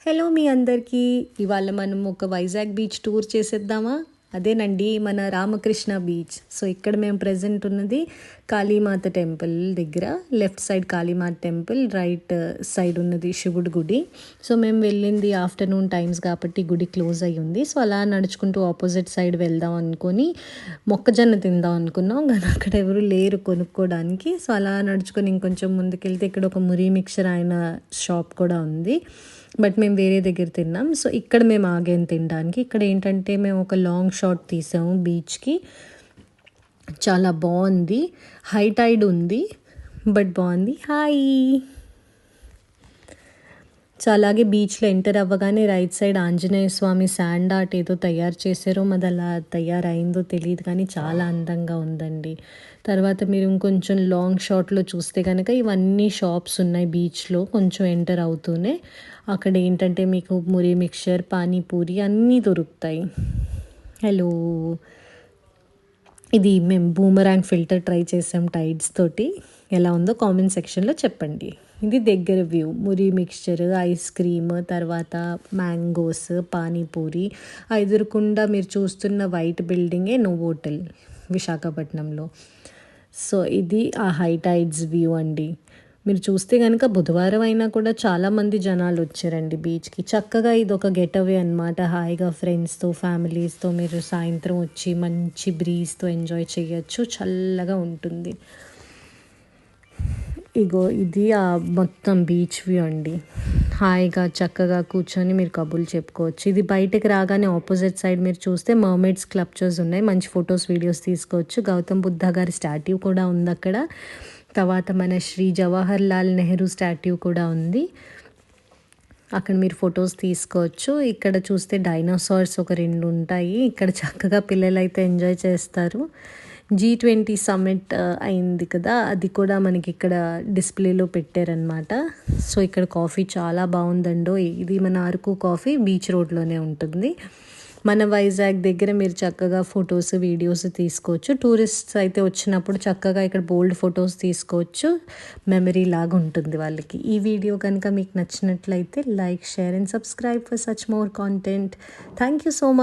Hello మీ అందరికీ. ఇవాళ మనం ఒక వైజాగ్ బీచ్ టూర్ చేసేద్దామా? అదేనండి మన రామకృష్ణ బీచ్. సో ఇక్కడ మేము ప్రెజెంట్ ఉన్నది కాళీమాత టెంపుల్ దగ్గర. Left side Kalimata temple, right side ఉన్నది శివుడి గుడి. సో మేము వెళ్ళింది ఆఫ్టర్నూన్ టైమ్స్ కాబట్టి గుడి క్లోజ్ అయ్యి ఉంది. సో అలా నడుచుకుంటూ ఆపోజిట్ సైడ్ వెళ్దాం అనుకొని మొక్కజొన్న తిందాం అనుకున్నాం, కానీ అక్కడ ఎవరు లేరు కొనుక్కోవడానికి. సో అలా నడుచుకొని ఇంకొంచెం ముందుకెళ్తే ఇక్కడ ఒక మురి మిక్చర్ అయిన షాప్ కూడా ఉంది, బట్ మేము వేరే దగ్గర తిన్నాం. సో ఇక్కడ మేము ఆగాం తినడానికి. ఇక్కడ ఏంటంటే మేము ఒక లాంగ్ షాట్ తీసాము బీచ్కి. చాలా బాగుంది, హై టైడ్ ఉంది బట్ బాగుంది. హాయ్. సో అలాగే బీచ్లో ఎంటర్ అవ్వగానే రైట్ సైడ్ ఆంజనేయ స్వామి శాండ్ ఆర్ట్ ఏదో తయారు చేశారో, మాది అలా తయారైందో తెలియదు కానీ చాలా అందంగా ఉందండి. తర్వాత మీరు ఇంకొంచెం లాంగ్ షాట్లో చూస్తే కనుక ఇవన్నీ షాప్స్ ఉన్నాయి బీచ్లో. కొంచెం ఎంటర్ అవుతూనే అక్కడ ఏంటంటే మీకు మురి మిక్చర్, పానీపూరి అన్నీ దొరుకుతాయి. హలో, ఇది మేము బూమరాంగ్ ఫిల్టర్ ట్రై చేసాం టైడ్స్ తోటి. ఎలా ఉందో కామెంట్ సెక్షన్లో చెప్పండి. ఇది దగ్గర వ్యూ, మురి మిక్చర్, ఐస్ క్రీమ్, తర్వాత మ్యాంగోస్, పానీపూరి. ఎదురుకుండా మీరు చూస్తున్న వైట్ బిల్డింగే నోవోటల్ విశాఖపట్నంలో. సో ఇది ఆ హై టైడ్స్ వ్యూ అండి. మీరు చూస్తే కనుక బుధవారం అయినా కూడా చాలామంది జనాలు వచ్చారండి బీచ్కి. చక్కగా ఇది ఒక గెట్ అవే అనమాట. హాయిగా ఫ్రెండ్స్తో, ఫ్యామిలీస్తో మీరు సాయంత్రం వచ్చి మంచి బ్రీజ్తో ఎంజాయ్ చేయొచ్చు, చల్లగా ఉంటుంది. ఇగో ఇది ఆ మొత్తం బీచ్ వ్యూ అండి. హాయిగా చక్కగా కూర్చొని మీరు కబుర్లు చెప్పుకోవచ్చు. ఇది బయటకు రాగానే ఆపోజిట్ సైడ్ మీరు చూస్తే మర్మైడ్స్ స్కల్ప్చర్స్ ఉన్నాయి, మంచి ఫొటోస్ వీడియోస్ తీసుకోవచ్చు. గౌతమ్ బుద్ధ గారి స్టాట్యూ కూడా ఉంది అక్కడ. తర్వాత మన శ్రీ జవహర్ లాల్ నెహ్రూ స్టాట్యూ కూడా ఉంది, అక్కడ మీరు ఫొటోస్ తీసుకోవచ్చు. ఇక్కడ చూస్తే డైనోసార్స్ ఒక 2 ఉంటాయి. ఇక్కడ చక్కగా పిల్లలు అయితే ఎంజాయ్ చేస్తారు. G20 సమ్మిట్ అయింది కదా, అది కూడా మనకి ఇక్కడ డిస్ప్లేలో పెట్టారనమాట. సో ఇక్కడ కాఫీ చాలా బాగుందండో. ఇది మన అరకు కాఫీ బీచ్ రోడ్లోనే ఉంటుంది. మన వైజాగ్ దగ్గర మీరు చక్కగా ఫొటోస్, వీడియోస్ తీసుకోవచ్చు. టూరిస్ట్స్ అయితే వచ్చినప్పుడు చక్కగా ఇక్కడ బోల్డ్ ఫొటోస్ తీసుకోవచ్చు, మెమరీ లాగా ఉంటుంది వాళ్ళకి. ఈ వీడియో కనుక మీకు నచ్చినట్లయితే like, share and subscribe for such more content. Thank you so much.